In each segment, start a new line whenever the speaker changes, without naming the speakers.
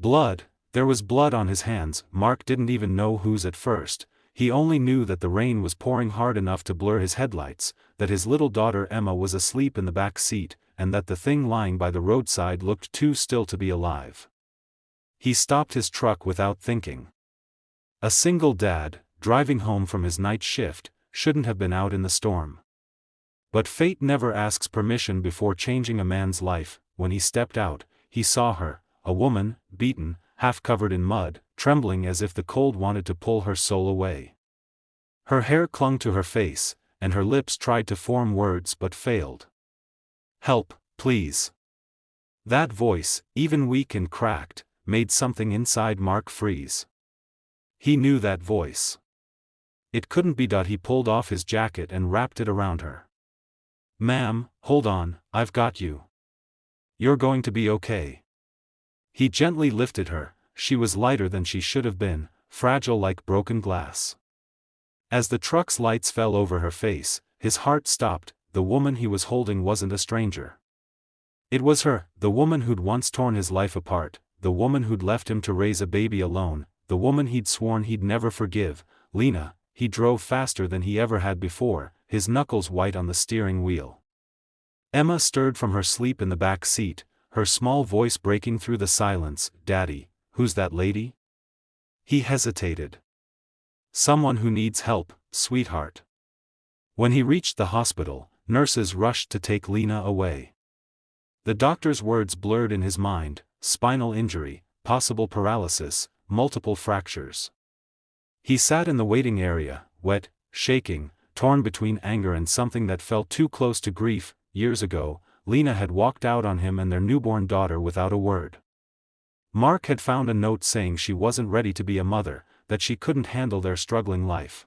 Blood, there was blood on his hands. Mark didn't even know whose at first. He only knew that the rain was pouring hard enough to blur his headlights, that his little daughter Emma was asleep in the back seat, and that the thing lying by the roadside looked too still to be alive. He stopped his truck without thinking. A single dad, driving home from his night shift, shouldn't have been out in the storm. But fate never asks permission before changing a man's life. When he stepped out, he saw her, a woman, beaten, half covered in mud, trembling as if the cold wanted to pull her soul away. Her hair clung to her face, and her lips tried to form words but failed. "Help, please." That voice, even weak and cracked, made something inside Mark freeze. He knew that voice. It couldn't be. He pulled off his jacket and wrapped it around her. "Ma'am, hold on, I've got you. You're going to be okay." He gently lifted her. She was lighter than she should have been, fragile like broken glass. As the truck's lights fell over her face, his heart stopped. The woman he was holding wasn't a stranger. It was her, the woman who'd once torn his life apart, the woman who'd left him to raise a baby alone, the woman he'd sworn he'd never forgive, Lena. He drove faster than he ever had before, his knuckles white on the steering wheel. Emma stirred from her sleep in the back seat, her small voice breaking through the silence. "Daddy, who's that lady?" He hesitated. "Someone who needs help, sweetheart." When he reached the hospital, nurses rushed to take Lena away. The doctor's words blurred in his mind: spinal injury, possible paralysis, multiple fractures. He sat in the waiting area, wet, shaking, torn between anger and something that felt too close to grief. Years ago, Lena had walked out on him and their newborn daughter without a word. Mark had found a note saying she wasn't ready to be a mother, that she couldn't handle their struggling life.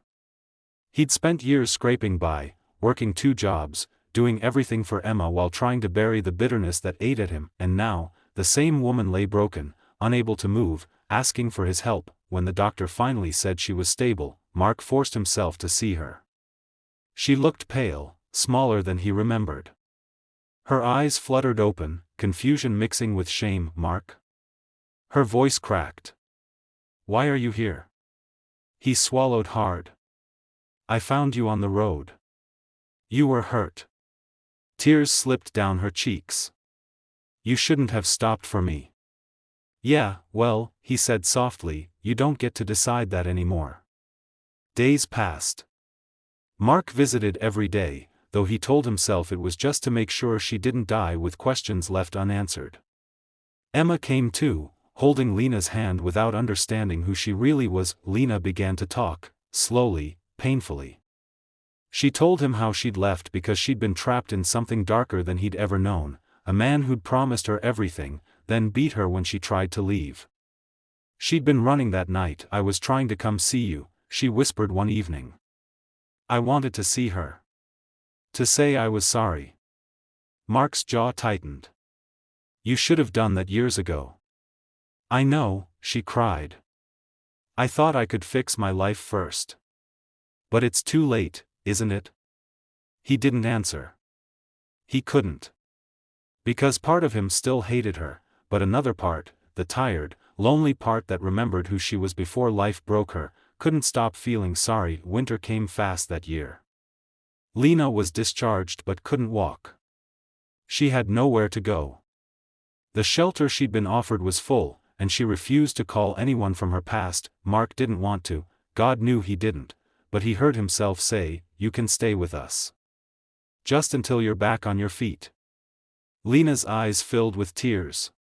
He'd spent years scraping by, working 2 jobs, doing everything for Emma while trying to bury the bitterness that ate at him, and now, the same woman lay broken, unable to move, asking for his help. When the doctor finally said she was stable, Mark forced himself to see her. She looked pale, smaller than he remembered. Her eyes fluttered open, confusion mixing with shame. "Mark?" Her voice cracked. "Why are you here?" He swallowed hard. "I found you on the road. You were hurt." Tears slipped down her cheeks. "You shouldn't have stopped for me." "Yeah, well," he said softly, "you don't get to decide that anymore." Days passed. Mark visited every day, though he told himself it was just to make sure she didn't die with questions left unanswered. Emma came too, holding Lena's hand without understanding who she really was. Lena began to talk, slowly, painfully. She told him how she'd left because she'd been trapped in something darker than he'd ever known, a man who'd promised her everything, then beat her when she tried to leave. She'd been running that night. "I was trying to come see you," she whispered one evening. "I wanted to see her. To say I was sorry." Mark's jaw tightened. "You should have done that years ago." "I know," she cried. "I thought I could fix my life first. But it's too late, isn't it?" He didn't answer. He couldn't. Because part of him still hated her, but another part, the tired, lonely part that remembered who she was before life broke her, couldn't stop feeling sorry. Winter came fast that year. Lena was discharged but couldn't walk. She had nowhere to go. The shelter she'd been offered was full, and she refused to call anyone from her past. Mark didn't want to, God knew he didn't, but he heard himself say, "You can stay with us. Just until you're back on your feet." Lena's eyes filled with tears.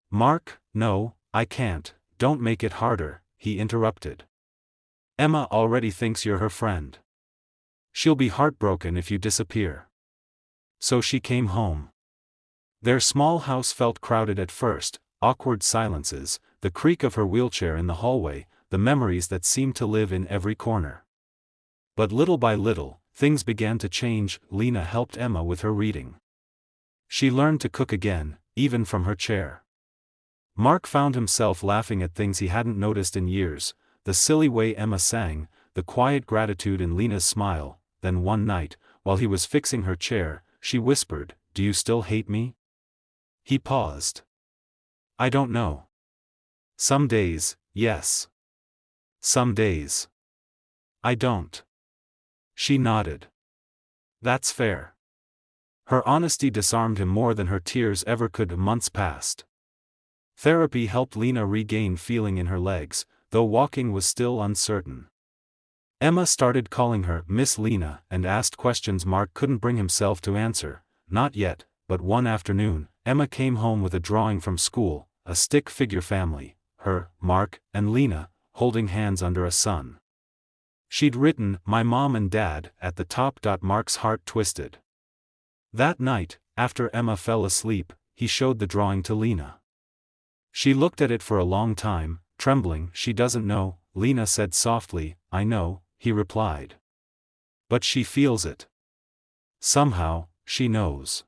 "Mark, no, I can't, don't make it harder," he interrupted. "Emma already thinks you're her friend. She'll be heartbroken if you disappear." So she came home. Their small house felt crowded at first, awkward silences, the creak of her wheelchair in the hallway, the memories that seemed to live in every corner. But little by little, things began to change. Lena helped Emma with her reading. She learned to cook again, even from her chair. Mark found himself laughing at things he hadn't noticed in years, the silly way Emma sang, the quiet gratitude in Lena's smile. Then one night, while he was fixing her chair, she whispered, "Do you still hate me?" He paused. "I don't know. Some days, yes. Some days. I don't. She nodded. That's fair. Her honesty disarmed him more than her tears ever could. Months passed. Therapy helped Lena regain feeling in her legs, though walking was still uncertain. Emma started calling her Miss Lena and asked questions Mark couldn't bring himself to answer. Not yet, but one afternoon, Emma came home with a drawing from school, a stick figure family, her, Mark, and Lena, holding hands under a sun. She'd written, "My mom and dad," at the top. Mark's heart twisted. That night, after Emma fell asleep, he showed the drawing to Lena. She looked at it for a long time, trembling. "She doesn't know," Lena said softly. "I know," he replied. "But she feels it. Somehow, she knows."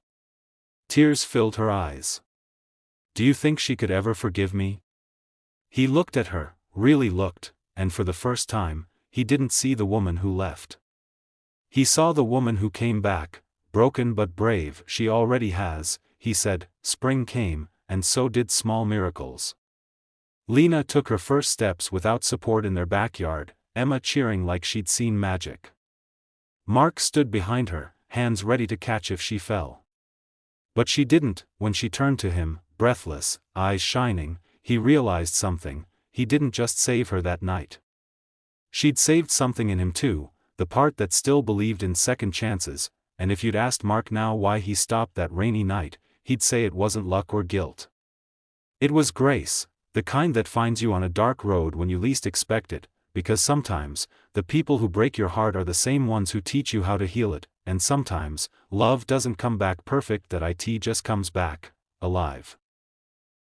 Tears filled her eyes. "Do you think she could ever forgive me?" He looked at her, really looked, and for the first time, he didn't see the woman who left. He saw the woman who came back, broken but brave. "She already has," he said. Spring came, and so did small miracles. Lena took her first steps without support in their backyard, Emma cheering like she'd seen magic. Mark stood behind her, hands ready to catch if she fell. But she didn't. When she turned to him, breathless, eyes shining, he realized something. He didn't just save her that night. She'd saved something in him too, the part that still believed in second chances, and if you'd asked Mark now why he stopped that rainy night, he'd say it wasn't luck or guilt. It was grace, the kind that finds you on a dark road when you least expect it, because sometimes, the people who break your heart are the same ones who teach you how to heal it, and sometimes, love doesn't come back perfect, that it just comes back, alive.